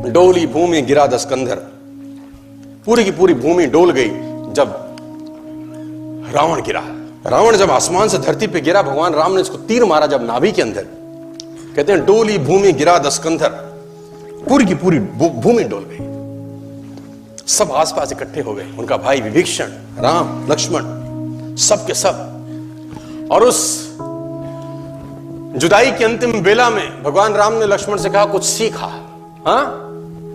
डोली भूमि गिरा दस्कंधर, पूरी की पूरी भूमि डोल गई जब रावण गिरा। रावण जब आसमान से धरती पे गिरा, भगवान राम ने इसको तीर मारा जब नाभि के अंदर। कहते हैं डोली भूमि गिरा दस्कंधर, पूरी की पूरी भूमि डोल गई। सब आसपास इकट्ठे हो गए, उनका भाई विभीषण, राम, लक्ष्मण, सब के सब। और उस जुदाई की अंतिम बेला में भगवान राम ने लक्ष्मण से कहा कुछ सीखा। हाँ,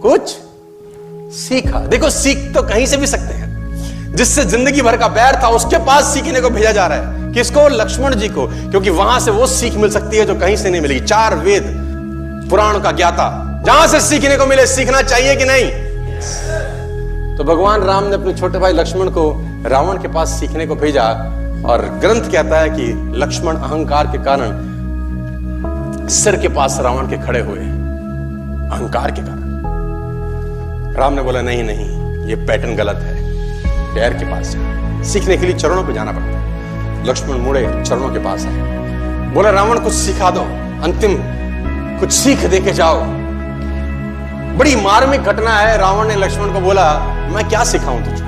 कुछ सीखा। देखो, सीख तो कहीं से भी सकते हैं। जिससे जिंदगी भर का बैर था उसके पास सीखने को भेजा जा रहा है। किसको? लक्ष्मण जी को, क्योंकि वहां से वो सीख मिल सकती है जो कहीं से नहीं मिलेगी। 4 वेद पुराण का ज्ञाता, जहां से सीखने को मिले। सीखना चाहिए कि नहीं? तो भगवान राम ने अपने छोटे भाई लक्ष्मण को रावण के पास सीखने को भेजा। और ग्रंथ कहता है कि लक्ष्मण अहंकार के कारण सिर के पास रावण के खड़े हुए, अहंकार के कारण। राम ने बोला नहीं नहीं, ये पैटर्न गलत है, पैर के पास है। सीखने के लिए चरणों पे जाना पड़ता है। लक्ष्मण मुड़े, चरणों के पास है। बोला रावण कुछ सिखा दो, अंतिम कुछ सीख दे के जाओ। बड़ी मार्मिक घटना है। रावण ने लक्ष्मण को बोला मैं क्या सिखाऊं तुझको?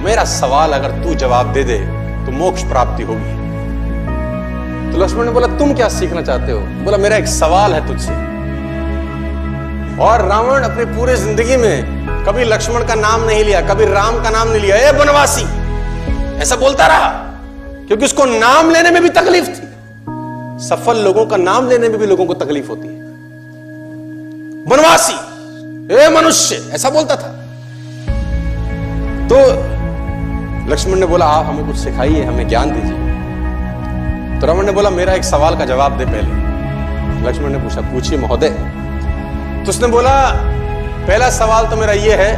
मेरा सवाल अगर तू जवाब दे दे तो मोक्ष प्राप्ति होगी। तो लक्ष्मण ने बोला तुम क्या सीखना चाहते हो? बोला मेरा एक सवाल है तुझसे। और रावण अपनी पूरी जिंदगी में कभी लक्ष्मण का नाम नहीं लिया, कभी राम का नाम नहीं लिया। ए बनवासी, ऐसा बोलता रहा, क्योंकि उसको नाम लेने में भी तकलीफ थी। सफल लोगों का नाम लेने में भी लोगों को तकलीफ होती है। बनवासी, ए मनुष्य, ऐसा बोलता था। तो लक्ष्मण ने बोला आप हमें कुछ सिखाइए, हमें ज्ञान दीजिए। तो रावण ने बोला मेरा एक सवाल का जवाब दे पहले। लक्ष्मण ने पूछा पूछिए महोदय। तो उसने बोला पहला सवाल तो मेरा यह है,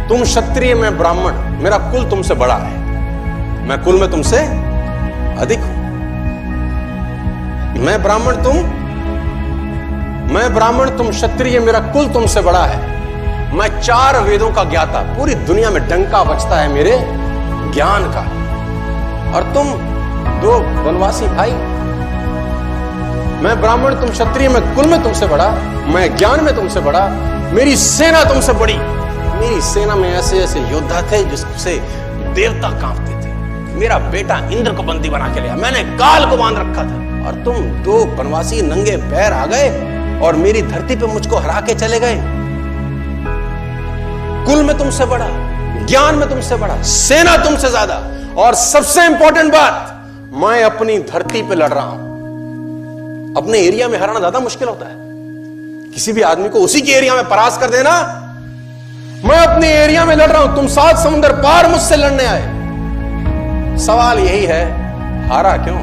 तुम क्षत्रिय, मैं ब्राह्मण, मेरा कुल तुमसे बड़ा है, मैं कुल में तुमसे अधिक हूं। मैं ब्राह्मण, तुम क्षत्रिय, मेरा कुल तुमसे बड़ा है। मैं 4 वेदों का ज्ञाता, पूरी दुनिया में डंका बजता है मेरे ज्ञान का। और तुम 2 वनवासी भाई, मैं ब्राह्मण, तुम क्षत्रिय, मैं कुल में तुमसे बड़ा, मैं ज्ञान में तुमसे बड़ा, मेरी सेना तुमसे बड़ी। मेरी सेना में ऐसे ऐसे योद्धा थे जिससे देवता कांपते थे। मेरा बेटा इंद्र को बंदी बना के लिया, मैंने काल को बांध रखा था। और तुम 2 वनवासी नंगे पैर आ गए और मेरी धरती पे मुझको हरा के चले गए। कुल में तुमसे बड़ा, ज्ञान में तुमसे बड़ा, सेना तुमसे ज्यादा, और सबसे इंपॉर्टेंट बात, मैं अपनी धरती पे लड़ रहा हूं। अपने एरिया में हराना ज्यादा मुश्किल होता है। किसी भी आदमी को उसी के एरिया में परास्त कर देना। मैं अपने एरिया में लड़ रहा हूं, तुम 7 समुद्र पार मुझसे लड़ने आए। सवाल यही है, हारा क्यों?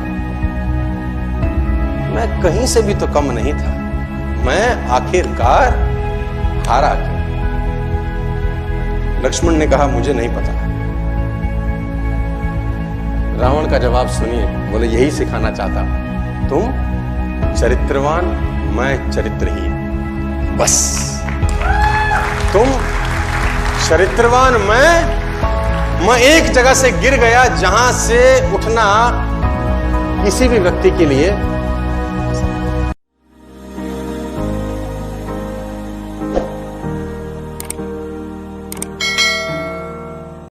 मैं कहीं से भी तो कम नहीं था, मैं आखिरकार हारा क्यों? लक्ष्मण ने कहा मुझे नहीं पता। रावण का जवाब सुनिए। बोले यही सिखाना चाहता, तुम चरित्रवान, मैं चरित्रहीन। बस तुम चरित्रवान, मैं एक जगह से गिर गया जहां से उठना किसी भी व्यक्ति के लिए